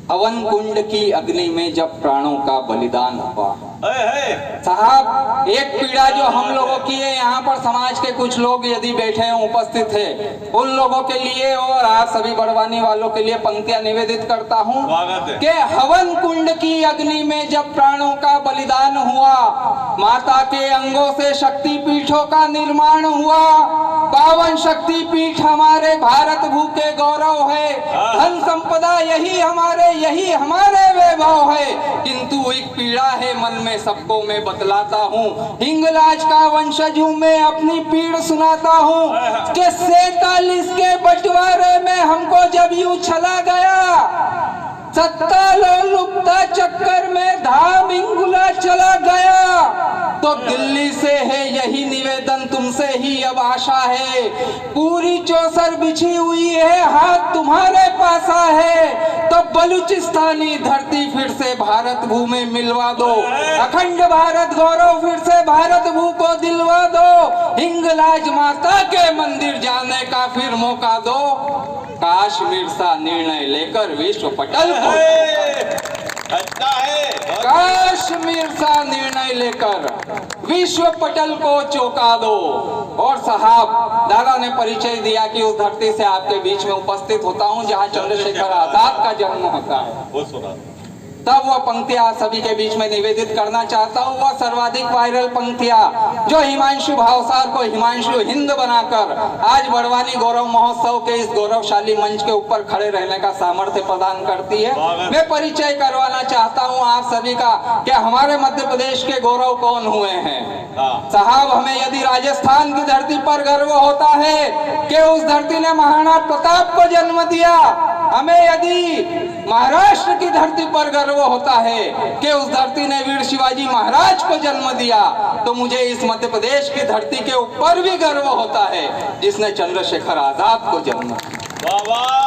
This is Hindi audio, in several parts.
हवन कुंड की अग्नि में जब प्राणों का बलिदान हुआ। साहब, एक पीड़ा जो हम लोगों की है, यहाँ पर समाज के कुछ लोग यदि बैठे हैं, उपस्थित है, उन लोगों के लिए और आप सभी बड़वानी वालों के लिए पंक्तियां निवेदित करता हूँ कि हवन कुंड की अग्नि में जब प्राणों का बलिदान हुआ, माता के अंगों से शक्ति पीठों का निर्माण हुआ। पावन शक्ति पीठ हमारे भारत भू के गौरव है, धन संपदा यही हमारे वैभव है। किंतु एक पीड़ा है मन में, सबको मैं बतलाता हूँ। हिंगलाज का वंशज हूँ मैं, अपनी पीड़ सुनाता हूँ कि 47 के बंटवारे में हमको जब यूं चला गया, सत्ता लोलुपता चक्कर में धाम हिंगुला चला गया, तो दिल्ली से है यही निवेदन, तुमसे ही अब आशा है। पूरी चौसर बिछी हुई है, हाथ तुम्हारे पासा है, तो बलूचिस्तानी धरती फिर से भारत भू में मिलवा दो। अखंड भारत गौरव फिर से भारत भू को दिलवा दो। हिंगलाज माता के मंदिर जाने का फिर मौका दो। काश्मीर सा निर्णय लेकर विश्व पटल को, अच्छा है, काश्मीर सा निर्णय लेकर विश्व पटल को चौंका दो। और साहब, दादा ने परिचय दिया कि उस धरती से आपके बीच में उपस्थित होता हूं जहां चंद्रशेखर आजाद का जन्म होता है। वो सुना तब वह पंक्तियां सभी के बीच में निवेदित करना चाहता हूँ। वह सर्वाधिक वायरल पंक्तियां जो हिमांशु भावसार को हिमांशु हिंद बनाकर आज बड़वानी गौरव महोत्सव के इस गौरवशाली मंच के ऊपर खड़े रहने का सामर्थ्य प्रदान करती है। मैं परिचय करवाना चाहता हूँ आप सभी का कि हमारे मध्य प्रदेश के गौरव कौन हुए हैं। साहब, हमें यदि राजस्थान की धरती पर गर्व होता है कि उस धरती ने महाराणा प्रताप को जन्म दिया, हमें यदि महाराष्ट्र की धरती पर गर्व होता है कि उस धरती ने वीर शिवाजी महाराज को जन्म दिया, तो मुझे इस मध्य प्रदेश की धरती के ऊपर भी गर्व होता है जिसने चंद्रशेखर आजाद को जन्म दिया।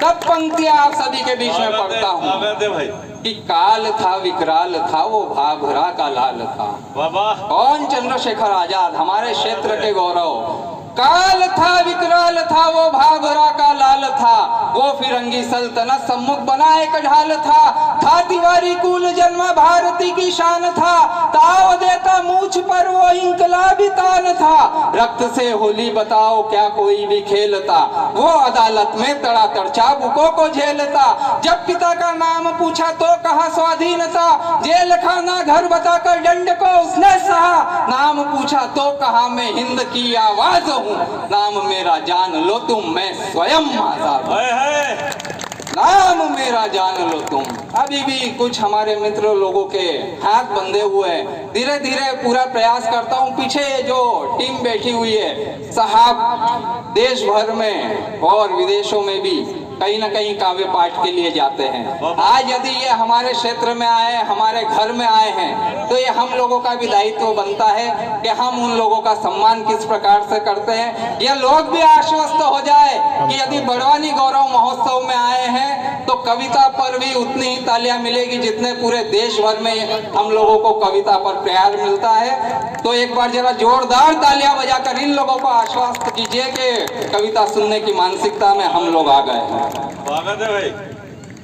तब पंक्तियां आप सभी के बीच में पढ़ता हूँ कि काल था विकराल था वो भाभरा का लाल था। कौन? चंद्रशेखर आजाद, हमारे क्षेत्र के गौरव। काल था विकराल था वो भाभरा का लाल था, वो फिरंगी सल्तनत सम्मुख बना एक ढाल था तिवारी कुल जन्म भारती की शान था, ताव देता मूछ पर वो इंकलाबी तान था। रक्त से होली बताओ क्या कोई भी खेलता, वो अदालत में तड़ातड़ चाबुकों को झेलता। जब पिता का नाम पूछा तो कहा स्वाधीनता, जेल खाना घर बताकर दंड को उसने सहा। नाम पूछा तो कहा मैं हिंद की आवाज हूँ, नाम मेरा जान लो तुम, मैं स्वयं आजाद हूं। नाम मेरा जान लो तुम। अभी भी कुछ हमारे मित्र लोगों के हाथ बंधे हुए हैं, धीरे धीरे पूरा प्रयास करता हूँ। पीछे जो टीम बैठी हुई है साहब, देश भर में और विदेशों में भी कहीं ना कहीं काव्य पाठ के लिए जाते हैं। आज यदि ये हमारे क्षेत्र में आए, हमारे घर में आए हैं, तो ये हम लोगों का भी दायित्व बनता है कि हम उन लोगों का सम्मान किस प्रकार से करते हैं। ये लोग भी आश्वस्त हो जाए कि यदि बड़वानी गौरव महोत्सव में आए हैं तो कविता पर भी उतनी ही तालियां मिलेगी जितने पूरे देश भर में हम लोगों को कविता पर प्यार मिलता है। तो एक बार जरा जोरदार तालियां बजाकर इन लोगों को आश्वस्त कीजिए कि कविता सुनने की मानसिकता में हम लोग आ गए हैं। स्वागत है भाई।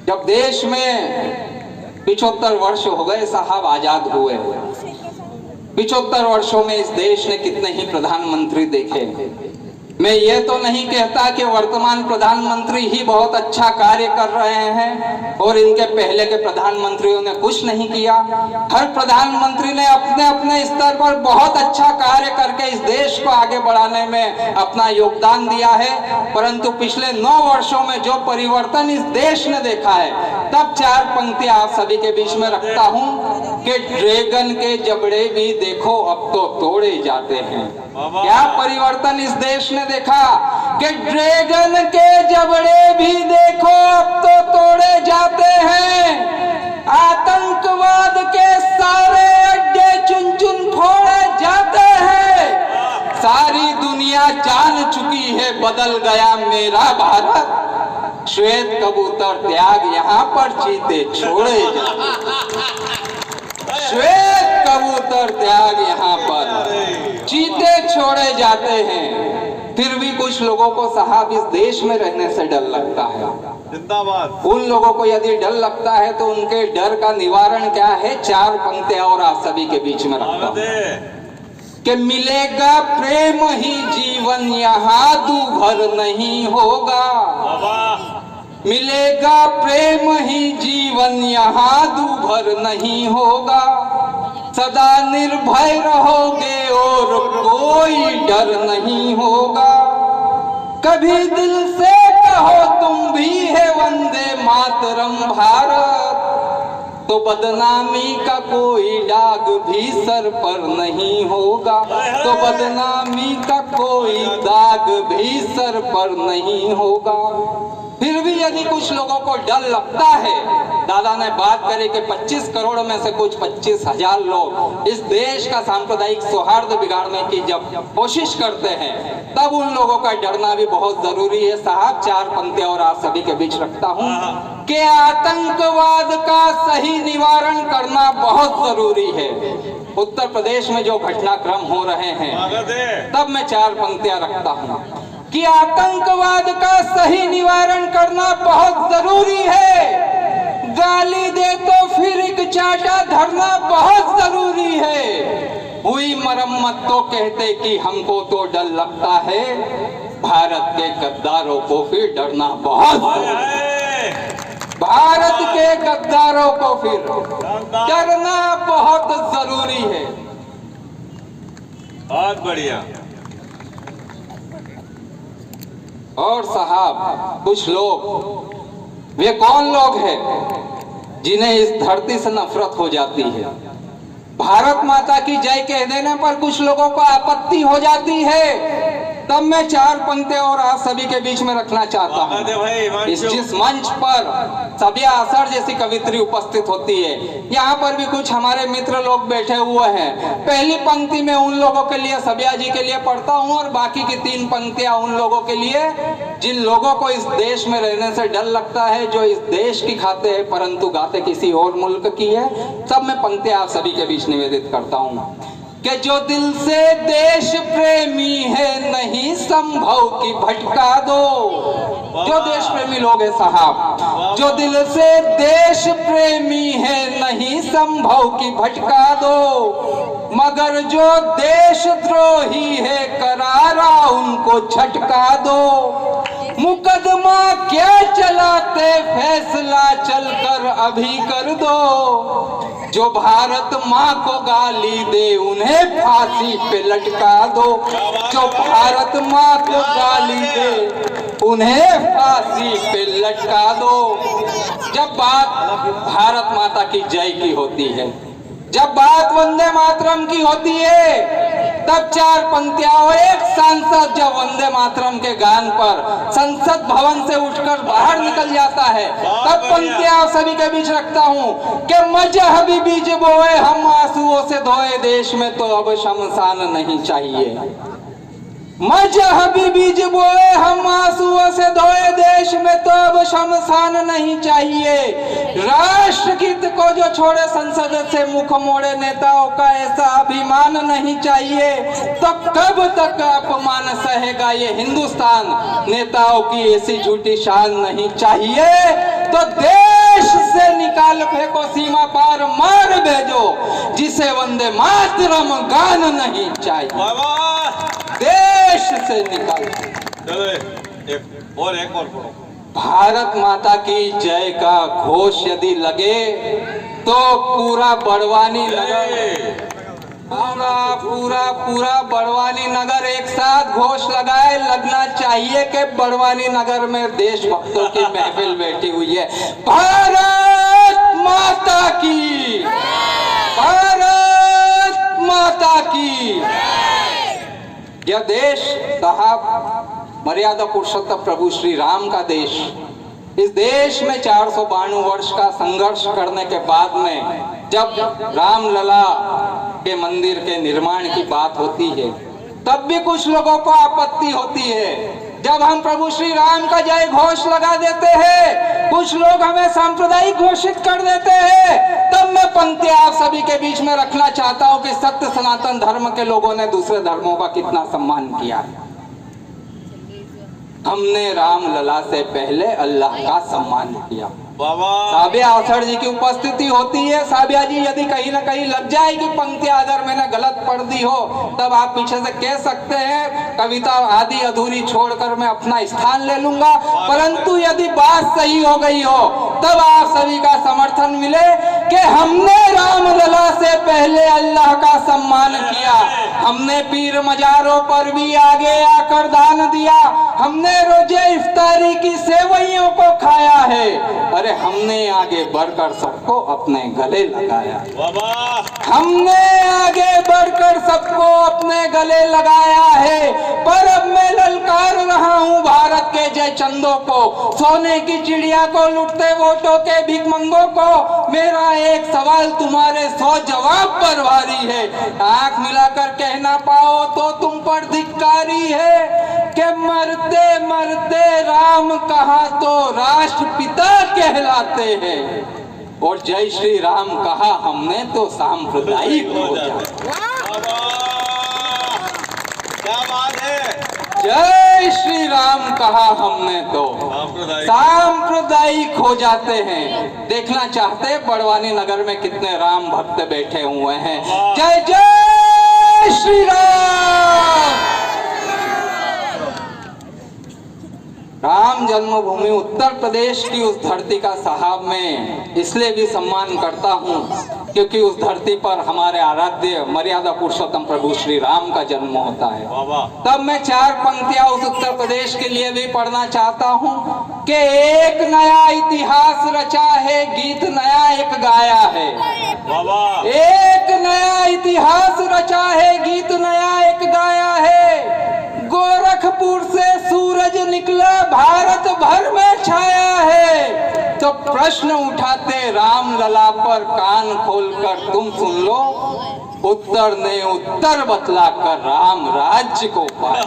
जब देश में 75 वर्ष हो गए साहब आजाद हुए, 75 वर्षों में इस देश ने कितने ही प्रधानमंत्री देखे। मैं ये तो नहीं कहता कि वर्तमान प्रधानमंत्री ही बहुत अच्छा कार्य कर रहे हैं और इनके पहले के प्रधानमंत्रियों ने कुछ नहीं किया। हर प्रधानमंत्री ने अपने अपने स्तर पर बहुत अच्छा कार्य करके इस देश को आगे बढ़ाने में अपना योगदान दिया है। परंतु पिछले 9 वर्षों में जो परिवर्तन इस देश ने देखा है, तब 4 पंक्तियां आप सभी के बीच में रखता हूं कि ड्रैगन के जबड़े भी देखो अब तो तोड़े जाते हैं। क्या परिवर्तन इस देश ने देखा कि ड्रैगन के जबड़े भी देखो अब तो तोड़े जाते हैं। आतंकवाद के सारे अड्डे चुन चुन फोड़े जाते हैं। सारी दुनिया जान चुकी है बदल गया मेरा भारत। श्वेत कबूतर त्याग यहाँ पर चीते छोड़े जाते। श्वेत कबूतर त्याग यहाँ पर चीते छोड़े जाते हैं। फिर भी कुछ लोगों को साहब इस देश में रहने से डर लगता है। जिंदाबाद। उन लोगों को यदि डर लगता है तो उनके डर का निवारण क्या है, 4 पंक्तियां और आप सभी के बीच में रखता हूं कि मिलेगा प्रेम ही जीवन यहाँ दूभर नहीं होगा। मिलेगा प्रेम ही जीवन यहाँ दूभर नहीं होगा। सदा निर्भय रहोगे और कोई डर नहीं होगा। कभी दिल से कहो तुम भी है वंदे मातरम भारत, तो बदनामी का कोई दाग भी सर पर नहीं होगा। तो बदनामी का कोई दाग भी सर पर नहीं होगा। फिर भी यदि कुछ लोगों को डर लगता है, दादा ने बात करी कि 25 करोड़ में से कुछ 25,000 लोग इस देश का सांप्रदायिक सौहार्द बिगाड़ने की जब कोशिश करते हैं, तब उन लोगों का डरना भी बहुत जरूरी है। साहब 4 पंक्तियां और आप सभी के बीच रखता हूं कि आतंकवाद का सही निवारण करना बहुत जरूरी है। उत्तर प्रदेश में जो घटनाक्रम हो रहे हैं, तब मैं 4 पंक्तियां रखता हूं कि आतंकवाद का सही निवारण करना बहुत जरूरी है। गाली दे तो फिर एक चाटा धरना बहुत जरूरी है। हुई मरम्मत तो कहते कि हमको तो डर लगता है, भारत के गद्दारों को फिर डरना बहुत जरूरी है। भारत के गद्दारों को फिर डरना बहुत जरूरी है। बहुत बढ़िया। और साहब कुछ लोग, वे कौन लोग हैं जिन्हें इस धरती से नफरत हो जाती है? भारत माता की जय कह देने पर कुछ लोगों को आपत्ति हो जाती है। तब मैं 4 पंक्तियां और आप सभी के बीच में रखना चाहता हूं। जिस मंच पर सबिया असर जैसी कवित्री उपस्थित होती है, यहाँ पर भी कुछ हमारे मित्र लोग बैठे हुए हैं। पहली पंक्ति में उन लोगों के लिए, सबिया जी के लिए पढ़ता हूँ, और बाकी की 3 पंक्तियां उन लोगों के लिए जिन लोगों को इस देश में रहने से डर लगता है, जो इस देश की खाते हैं परंतु गाते किसी और मुल्क की है। सब मैं पंक्तियां आप सभी के बीच निवेदित करता हूँ कि जो दिल से देश प्रेमी है नहीं संभव की भटका दो। जो देश प्रेमी लोग हैं साहब, जो दिल से देश प्रेमी है नहीं संभव की भटका दो, मगर जो देशद्रोही है करारा उनको झटका दो। मुकदमा क्या चलाते फैसला चलकर अभी कर दो। जो भारत माँ को गाली दे उन्हें फांसी पे लटका दो। जो भारत माँ को गाली दे उन्हें फांसी पे लटका दो। जब बात भारत माता की जय की होती है, जब बात वंदे मातरम की होती है, तब 4 पंक्तियां और एक सांसद जब वंदे मातरम के गान पर संसद भवन से उठकर बाहर निकल जाता है, तब पंक्तियां सभी के बीच रखता हूं कि मजहबी बीज बोए हम आंसुओं से धोए, देश में तो अब शमशान नहीं चाहिए। मजहबी बीज बोए हम आंसुओं से धोए, देश में तो अब शमशान नहीं चाहिए। राष्ट्रगीत को जो छोड़े संसद से मुख मोड़े, नेताओं का ऐसा अभिमान नहीं चाहिए। तो कब तक अपमान सहेगा ये हिंदुस्तान, नेताओं की ऐसी झूठी शान नहीं चाहिए। तो देश से निकाल फेंको, सीमा पार मार भेजो, जिसे वंदे मातरम गान नहीं चाहिए। देश से निकाल। चलो एक और पढ़ो। भारत माता की जय का घोष यदि लगे तो पूरा बड़वानी नगर, पूरा बड़वानी नगर एक साथ घोष लगाए। लगना चाहिए कि बड़वानी नगर में देशभक्तों की महफिल बैठी हुई है। भारत माता की, भारत माता की। यह देश साहब मर्यादा पुरुषोत्तम प्रभु श्री राम का देश। इस देश में 492 वर्ष का संघर्ष करने के बाद में जब रामलला के मंदिर के निर्माण की बात होती है, तब भी कुछ लोगों को आपत्ति होती है। जब हम प्रभु श्री राम का जय घोष लगा देते हैं, कुछ लोग हमें सांप्रदायिक घोषित कर देते हैं। तब मैं पंक्ति आप सभी के बीच में रखना चाहता हूं कि सत्य सनातन धर्म के लोगों ने दूसरे धर्मों का कितना सम्मान किया है। हमने राम लला से पहले अल्लाह का सम्मान किया। बाबा साबिया आसड़ जी की उपस्थिति होती है। साबिया जी यदि कहीं ना कहीं लग जाएगी पंक्तियां अगर मैंने गलत पढ़ दी हो तब आप पीछे से कह सकते हैं, कविता आधी अधूरी छोड़कर मैं अपना स्थान ले लूंगा। परंतु यदि बात सही हो गई हो तब आप सभी का समर्थन मिले कि हमने राम लला से पहले अल्लाह का सम्मान किया, हमने पीर मजारों पर भी आगे आकर दान दिया, हमने रोजे इफ्तारी की सेवइयों को खाया है, अरे हमने आगे बढ़कर सबको अपने गले लगाया। बाबा हमने आगे बढ़कर सबको अपने गले लगाया है। पर अब मैं ललकार रहा हूँ भारत के जय चंदों को, सोने की चिड़िया को, लुटते वोटों के भिखमंगों को। मेरा एक सवाल तुम्हारे 100 जवाब पर भारी है। आंख मिलाकर कह ना पाओ तो तुम पर धिक्कारी है कि मरते मरते राम कहा तो राष्ट्रपिता कहलाते हैं, और जय श्री राम कहा हमने तो सांप्रदायिक हो जाते। बाबा क्या बात है। जय श्री राम कहा हमने तो सांप्रदायिक हो जाते हैं। देखना चाहते बड़वानी नगर में कितने राम भक्त बैठे हुए हैं। जय जय श्री राम। राम जन्मभूमि उत्तर प्रदेश की उस धरती का साहब मैं इसलिए भी सम्मान करता हूँ क्योंकि उस धरती पर हमारे आराध्य मर्यादा पुरुषोत्तम प्रभु श्री राम का जन्म होता है। तब मैं 4 पंक्तियां उस उत्तर प्रदेश के लिए भी पढ़ना चाहता हूँ कि एक नया इतिहास रचा है, गीत नया एक गाया है। एक नया इतिहास रचा है, गीत नया एक गाया है। गोरखपुर से सूरज निकला, भारत भर में छाया है। तो प्रश्न उठाते राम लला पर कान खोलकर तुम सुन लो, उत्तर ने उत्तर बतलाकर राम राज्य को पाया।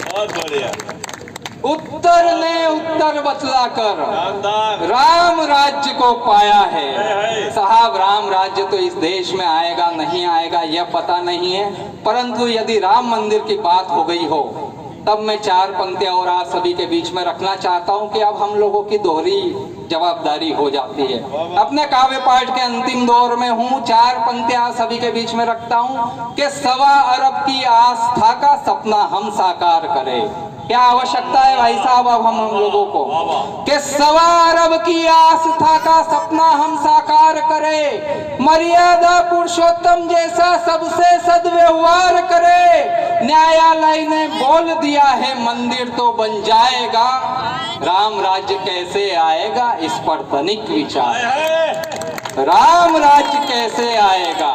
बहुत बढ़िया। उत्तर ने उत्तर बतलाकर राम राज्य को पाया है। साहब राम राज्य तो इस देश में आएगा नहीं आएगा यह पता नहीं है, परंतु यदि राम मंदिर की बात हो गई हो तब मैं 4 पंक्तियां और आप सभी के बीच में रखना चाहता हूं कि अब हम लोगों की दोहरी जवाबदारी हो जाती है। अपने काव्य पाठ के अंतिम दौर में हूं। 4 पंक्तियां आप सभी के बीच में रखता हूं कि 1.25 अरब की आस्था का सपना हम साकार करें। क्या आवश्यकता है भाई साहब अब हम लोगों को कि 1.25 अरब की आस्था का सपना हम साकार करें, मर्यादा पुरुषोत्तम जैसा सबसे सद्व्यवहार करे। न्यायालय ने बोल दिया है मंदिर तो बन जाएगा, राम राज्य कैसे आएगा इस पर तनिक विचार। राम राज्य कैसे आएगा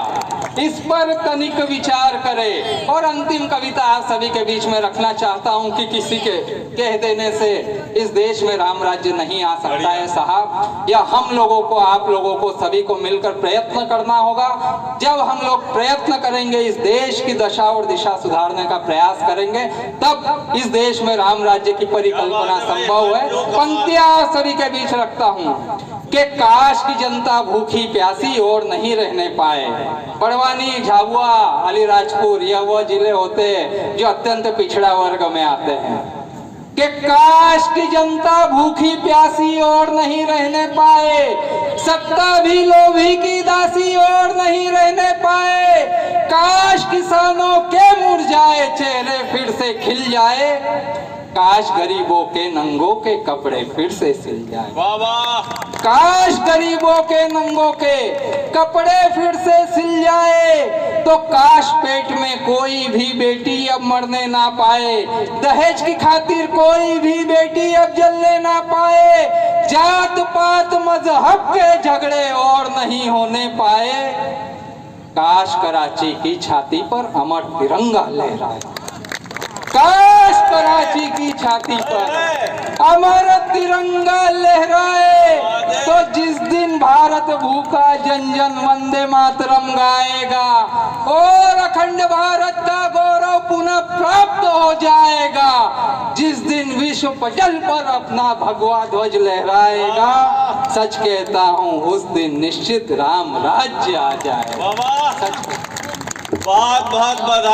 इस पर तनिक विचार करे। और अंतिम कविता आप सभी के बीच में रखना चाहता हूं कि किसी के कह देने से इस देश में राम राज्य नहीं आ सकता है साहब। या हम लोगों को, आप लोगों को, सभी को मिलकर प्रयत्न करना होगा। जब हम लोग प्रयत्न करेंगे, इस देश की दशा और दिशा सुधारने का प्रयास करेंगे, तब इस देश में राम राज्य की परिकल्पना संभव है। पंक्तियां आप सभी के बीच रखता हूं कि काश की जनता भूखी प्यासी और नहीं रहने पाए। बड़वानी, झाबुआ, अलीराजपुर यह वो जिले होते हैं जो अत्यंत पिछड़ा वर्ग में आते हैं कि काश की जनता भूखी प्यासी और नहीं रहने पाए, सत्ता भी लोभी की दासी और नहीं रहने पाए। काश किसानों के मुरझाए चेहरे फिर से खिल जाए, काश गरीबों के नंगों के कपड़े फिर से सिल जाए। काश गरीबों के नंगों के कपड़े फिर से सिल जाए। तो काश पेट में कोई भी बेटी अब मरने ना पाए, दहेज की खातिर कोई भी बेटी अब जलने ना पाए, जात पात मजहब के झगड़े और नहीं होने पाए। काश कराची की छाती पर अमर तिरंगा लहराए, काश कराची की छाती पर अमर तिरंगा लहराए। तो जिस दिन भारत भूखा जन जन वंदे मातरम गाएगा और अखंड भारत का गौरव पुनः प्राप्त हो जाएगा, जिस दिन विश्व पटल पर अपना भगवा ध्वज लहराएगा, सच कहता हूँ उस दिन निश्चित राम राज्य आ जाएगा। बहुत बहुत बधाई।